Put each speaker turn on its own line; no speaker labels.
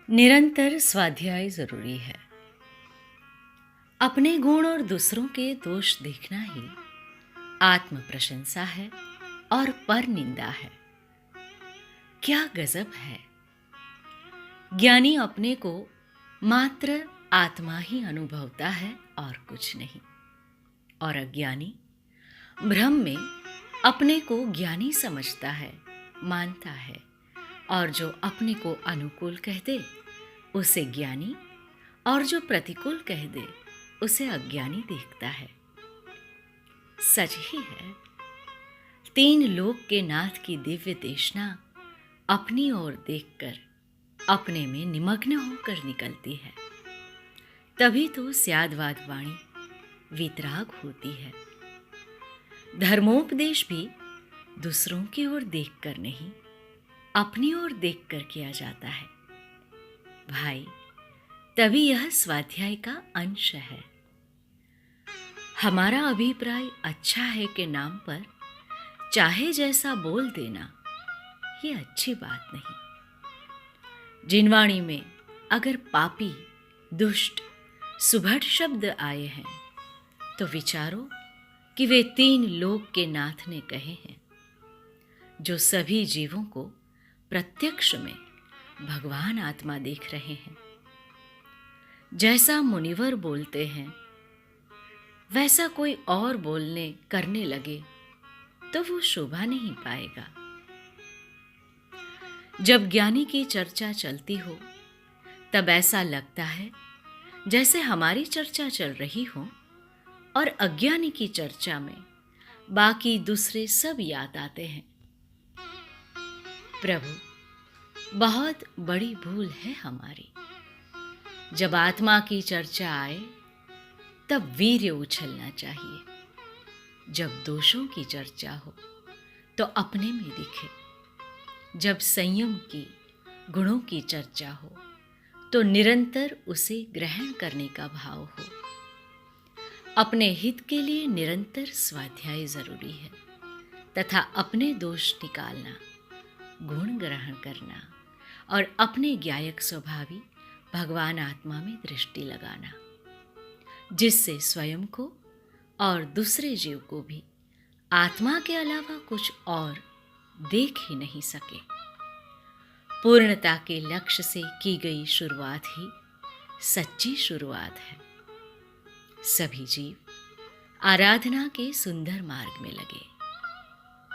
निरंतर स्वाध्याय जरूरी है। अपने गुण और दूसरों के दोष देखना ही आत्म प्रशंसा है और पर निंदा है। क्या गजब है! ज्ञानी अपने को मात्र आत्मा ही अनुभवता है और कुछ नहीं, और अज्ञानी भ्रम में अपने को ज्ञानी समझता है, मानता है, और जो अपने को अनुकूल कह दे उसे ज्ञानी और जो प्रतिकूल कह दे उसे अज्ञानी देखता है। सच ही है, तीन लोक के नाथ की दिव्य देशना अपनी ओर देखकर अपने में निमग्न होकर निकलती है। तभी तो स्यादवाद वाणी वीतराग होती है। धर्मोपदेश भी दूसरों की ओर देखकर नहीं, अपनी ओर देखकर किया जाता है। भाई, तभी यह स्वाध्याय का अंश है। हमारा अभिप्राय अच्छा है के नाम पर चाहे जैसा बोल देना, ये अच्छी बात नहीं। जिनवाणी में अगर पापी, दुष्ट, सुभट शब्द आए हैं तो विचारो कि वे तीन लोक के नाथ ने कहे हैं, जो सभी जीवों को प्रत्यक्ष में भगवान आत्मा देख रहे हैं। जैसा मुनिवर बोलते हैं वैसा कोई और बोलने करने लगे तो वो शोभा नहीं पाएगा। जब ज्ञानी की चर्चा चलती हो तब ऐसा लगता है जैसे हमारी चर्चा चल रही हो, और अज्ञानी की चर्चा में बाकी दूसरे सब याद आते हैं। प्रभु, बहुत बड़ी भूल है हमारी। जब आत्मा की चर्चा आए तब वीर्य उछलना चाहिए। जब दोषों की चर्चा हो तो अपने में दिखे। जब संयम की, गुणों की चर्चा हो तो निरंतर उसे ग्रहण करने का भाव हो। अपने हित के लिए निरंतर स्वाध्याय जरूरी है, तथा अपने दोष निकालना, गुण ग्रहण करना और अपने ज्ञायक स्वभावी भगवान आत्मा में दृष्टि लगाना, जिससे स्वयं को और दूसरे जीव को भी आत्मा के अलावा कुछ और देख ही नहीं सके। पूर्णता के लक्ष्य से की गई शुरुआत ही सच्ची शुरुआत है। सभी जीव आराधना के सुंदर मार्ग में लगे।